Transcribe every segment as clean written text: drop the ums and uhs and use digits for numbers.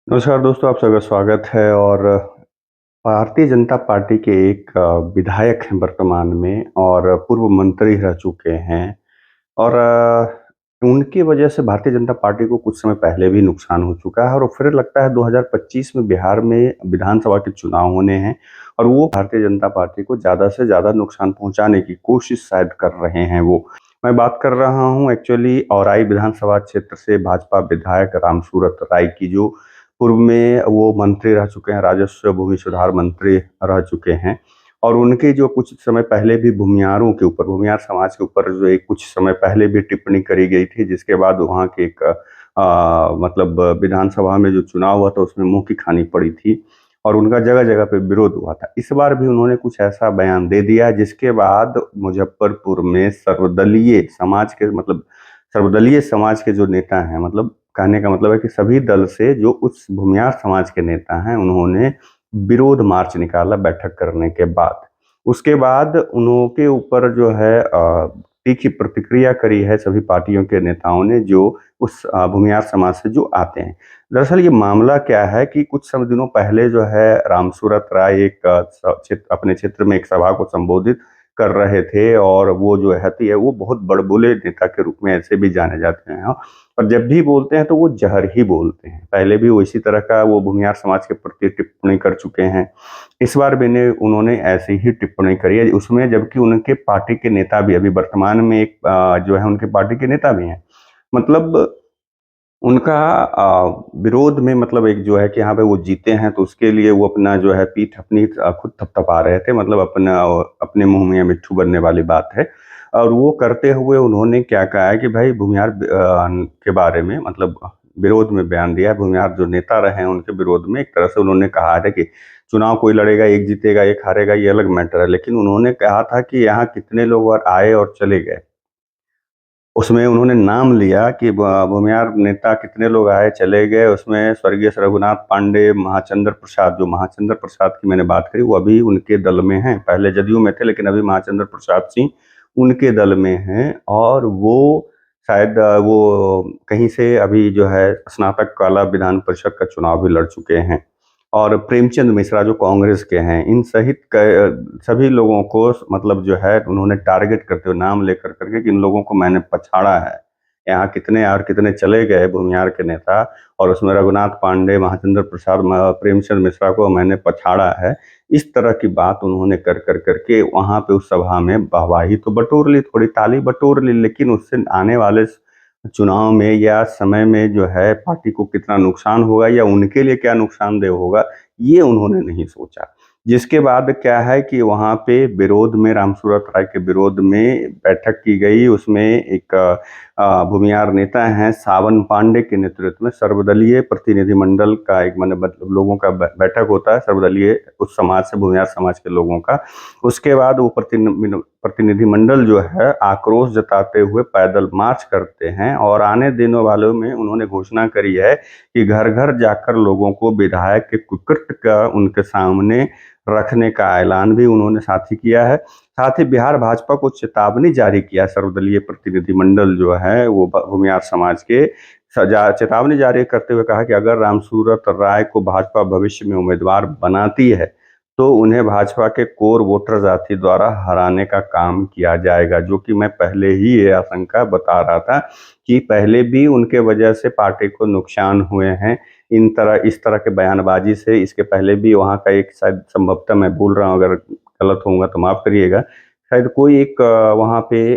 नमस्कार दोस्तों, आप सबका स्वागत है। और भारतीय जनता पार्टी के एक विधायक हैं वर्तमान में और पूर्व मंत्री रह चुके हैं। और उनकी वजह से भारतीय जनता पार्टी को कुछ समय पहले भी नुकसान हो चुका है और फिर लगता है 2025 में बिहार में विधानसभा के चुनाव होने हैं और वो भारतीय जनता पार्टी को ज़्यादा से ज़्यादा नुकसान पहुंचाने की कोशिश शायद कर रहे हैं वो। मैं बात कर रहा हूं एक्चुअली औराई विधानसभा क्षेत्र से भाजपा विधायक रामसूरत राय की, जो पूर्व में वो मंत्री रह चुके हैं, राजस्व भूमि सुधार मंत्री रह चुके हैं। और उनके जो कुछ समय पहले भी भूमियारों के ऊपर, भूमियार समाज के ऊपर जो एक कुछ समय पहले भी टिप्पणी करी गई थी, जिसके बाद वहाँ के एक मतलब विधानसभा में जो चुनाव हुआ था उसमें मुँह की खानी पड़ी थी और उनका जगह-जगह पे विरोध हुआ था। इस बार भी उन्होंने कुछ ऐसा बयान दे दिया जिसके बाद मुज़फ्फरपुर में सर्वदलीय समाज के, मतलब सर्वदलीय समाज के जो नेता हैं, मतलब कहने का मतलब है कि सभी दल से जो उस भूमियार समाज के नेता हैं, उन्होंने विरोध मार्च निकाला बैठक करने के बाद। उसके बाद उनके ऊपर जो है तीखी प्रतिक्रिया करी है सभी पार्टियों के नेताओं ने, जो उस भूमियार समाज से जो आते हैं। दरअसल ये मामला क्या है कि कुछ समय दिनों पहले जो है रामसूरत राय एक अपने क्षेत्र में एक सभा को संबोधित कर रहे थे और वो जो है वो बहुत बड़बोले नेता के रूप में ऐसे भी जाने जाते हैं। और जब भी बोलते हैं तो वो ज़हर ही बोलते हैं। पहले भी वो इसी तरह का वो भूमियार समाज के प्रति टिप्पणी कर चुके हैं। इस बार भी ने उन्होंने ऐसी ही टिप्पणी करी है, उसमें जबकि उनके पार्टी के नेता भी अभी वर्तमान में एक जो है उनके पार्टी के नेता भी हैं। मतलब उनका विरोध में, मतलब एक जो है कि यहाँ पे वो जीते हैं तो उसके लिए वो अपना जो है पीठ अपनी खुद थपथपा रहे थे, मतलब अपना अपने मुँह में मिट्ठू बनने वाली बात है। और वो करते हुए उन्होंने क्या कहा है कि भाई भूमिहार के बारे में, मतलब विरोध में बयान दिया है। भूमिहार जो नेता रहे हैं उनके विरोध में एक तरह से उन्होंने कहा है कि चुनाव कोई लड़ेगा, एक जीतेगा, एक हारेगा, ये अलग मैटर है। लेकिन उन्होंने कहा था कि यहाँ कितने लोग और आए और चले गए। उसमें उन्होंने नाम लिया कि भूमिहार नेता कितने लोग आए चले गए। उसमें स्वर्गीय रघुनाथ पांडे, महाचंद्र प्रसाद, जो महाचंद्र प्रसाद की मैंने बात करी, वो अभी उनके दल में हैं। पहले जदयू में थे लेकिन अभी महाचंद्र प्रसाद सिंह उनके दल में हैं। और वो शायद वो कहीं से अभी जो है स्नातक वाला विधान परिषद का चुनाव भी लड़ चुके हैं। और प्रेमचंद मिश्रा जो कांग्रेस के हैं, इन सहित सभी लोगों को मतलब जो है उन्होंने टारगेट करते हुए नाम लेकर करके कि इन लोगों को मैंने पछाड़ा है। यहाँ कितने और कितने चले गए भूमिहार के नेता, और उसमें रघुनाथ पांडे, महाचंद्र प्रसाद, प्रेमचंद मिश्रा को मैंने पछाड़ा है। इस तरह की बात उन्होंने कर कर करके वहां पे उस सभा में वाहवाही तो बटोर ली, थोड़ी ताली बटोर ली, लेकिन उससे आने वाले चुनाव में या समय में जो है पार्टी को कितना नुकसान होगा या उनके लिए क्या नुकसानदेह होगा, ये उन्होंने नहीं सोचा। जिसके बाद क्या है कि वहाँ पे विरोध में, रामसूरत राय के विरोध में बैठक की गई। उसमें एक भूमिहार नेता हैं सावन पांडे के नेतृत्व में सर्वदलीय प्रतिनिधिमंडल का एक, मतलब लोगों का बैठक होता है सर्वदलीय उस समाज से, भूमिहार समाज के लोगों का। उसके बाद वो प्रतिनिधिमंडल जो है आक्रोश जताते हुए पैदल मार्च करते हैं और आने दिनों वालों में उन्होंने घोषणा करी है कि घर घर जाकर लोगों को विधायक के कुकृत्य का उनके सामने रखने का ऐलान भी उन्होंने साथ ही किया है। साथ ही बिहार भाजपा को चेतावनी जारी किया, सर्वदलीय प्रतिनिधिमंडल जो है वो भूमिहार समाज के चेतावनी जारी करते हुए कहा कि अगर रामसूरत राय को भाजपा भविष्य में उम्मीदवार बनाती है तो उन्हें भाजपा के कोर वोटर जाति द्वारा हराने का काम किया जाएगा। जो कि मैं पहले ही ये आशंका बता रहा था कि पहले भी उनके वजह से पार्टी को नुकसान हुए हैं इस तरह के बयानबाजी से। इसके पहले भी वहाँ का एक, शायद संभवतः मैं भूल रहा हूँ, अगर गलत होऊंगा तो माफ करिएगा, शायद कोई एक वहाँ पे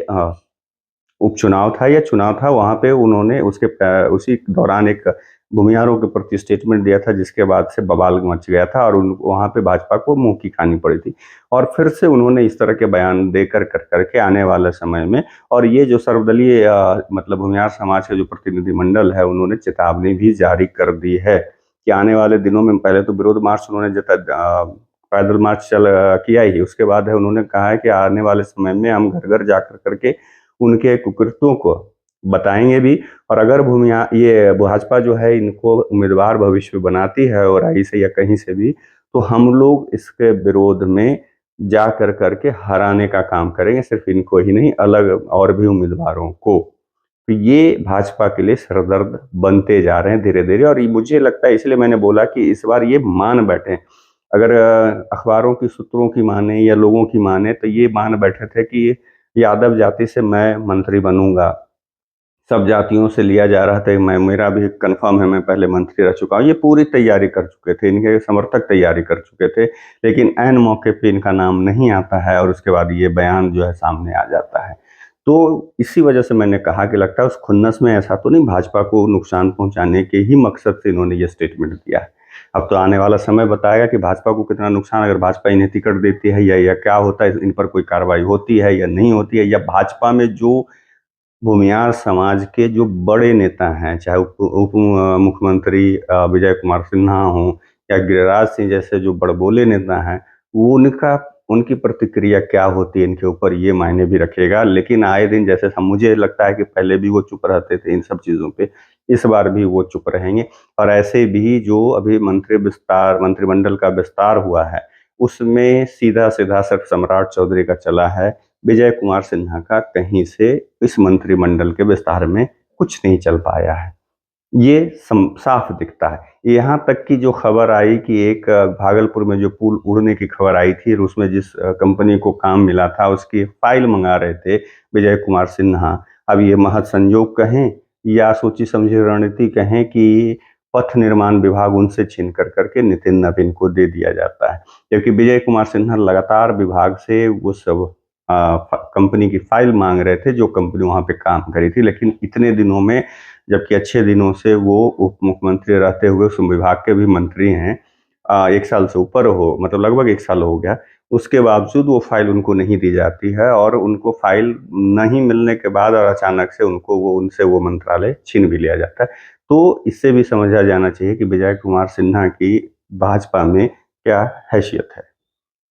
उपचुनाव था या चुनाव था, वहाँ पे उन्होंने उसी दौरान एक भूमिहारों के प्रति स्टेटमेंट दिया था, जिसके बाद से बवाल मच गया था और वहाँ पे भाजपा को मुंह की खानी पड़ी थी। और फिर से उन्होंने इस तरह के बयान देकर कर करके आने वाले समय में, और ये जो सर्वदलीय मतलब भूमिहार समाज का जो प्रतिनिधिमंडल है, उन्होंने चेतावनी भी जारी कर दी है कि आने वाले दिनों में, पहले तो विरोध मार्च उन्होंने पैदल मार्च किया ही, उसके बाद है उन्होंने कहा है कि आने वाले समय में हम घर घर जाकर करके उनके कुकृत्यों को बताएंगे भी। और अगर भूमिया ये भाजपा जो है इनको उम्मीदवार भविष्य में बनाती है और आई से या कहीं से भी, तो हम लोग इसके विरोध में जा कर करके हराने का काम करेंगे, सिर्फ इनको ही नहीं, अलग और भी उम्मीदवारों को। तो ये भाजपा के लिए सरदर्द बनते जा रहे हैं धीरे-धीरे और ये मुझे लगता है इसलिए मैंने बोला कि इस बार ये मान बैठे हैं। अगर अखबारों की सूत्रों की माने या लोगों की माने तो ये मान बैठे थे कि यादव जाति से मैं मंत्री बनूँगा। सब जातियों से लिया जा रहा था कि मैं मेरा भी कन्फर्म है मैं पहले मंत्री रह चुका हूँ। ये पूरी तैयारी कर चुके थे, इनके समर्थक तैयारी कर चुके थे, लेकिन ऐन मौके पे इनका नाम नहीं आता है और उसके बाद ये बयान जो है सामने आ जाता है। तो इसी वजह से मैंने कहा कि लगता है उस खुन्नस में ऐसा तो नहीं भाजपा को नुकसान पहुँचाने के ही मकसद से इन्होंने ये स्टेटमेंट दिया है। अब तो आने वाला समय बताएगा कि भाजपा को कितना नुकसान अगर भाजपा इन्हें टिकट देती है या क्या होता है, इन पर कोई कार्रवाई होती है या नहीं होती है या भाजपा में जो भूमियार समाज के जो बड़े नेता हैं, चाहे उप मुख्यमंत्री विजय कुमार सिन्हा हों या गिरिराज सिंह जैसे जो बड़बोले नेता हैं, वो उनकी प्रतिक्रिया क्या होती है इनके ऊपर ये मायने भी रखेगा। लेकिन आए दिन जैसे मुझे लगता है कि पहले भी वो चुप रहते थे इन सब चीज़ों पे, इस बार भी वो चुप रहेंगे और ऐसे भी जो अभी मंत्रिमंडल का विस्तार हुआ है, उसमें सीधा-सीधा सिर्फ सम्राट चौधरी का चला है। विजय कुमार सिन्हा का कहीं से इस मंत्रिमंडल के विस्तार में कुछ नहीं चल पाया है। ये साफ दिखता है। यहाँ तक कि जो खबर आई कि एक भागलपुर में जो पुल उड़ने की खबर आई थी और उसमें जिस कंपनी को काम मिला था उसकी फाइल मंगा रहे थे विजय कुमार सिन्हा। अब ये महज संजोग कहें या सोची समझी रणनीति कहें कि पथ निर्माण विभाग उनसे छीन करके नितिन नवीन को दे दिया जाता है। क्योंकि विजय कुमार सिन्हा लगातार विभाग से वो सब कंपनी की फाइल मांग रहे थे जो कंपनी वहाँ पे काम करी थी, लेकिन इतने दिनों में जबकि अच्छे दिनों से वो उप मुख्यमंत्री रहते हुए उस विभाग के भी मंत्री हैं। 1 साल से ऊपर हो मतलब लगभग 1 साल हो गया। उसके बावजूद वो फ़ाइल उनको नहीं दी जाती है और उनको फ़ाइल नहीं मिलने के बाद और अचानक से उनसे वो मंत्रालय छीन भी लिया जाता है। तो इससे भी समझा जाना चाहिए कि विजय कुमार सिन्हा की भाजपा में क्या हैसियत है।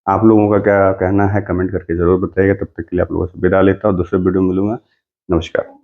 आप लोगों का क्या कहना है कमेंट करके ज़रूर बताइएगा। तब तक के लिए आप लोगों से विदा लेता हूँ, दूसरे वीडियो में मिलूँगा। नमस्कार।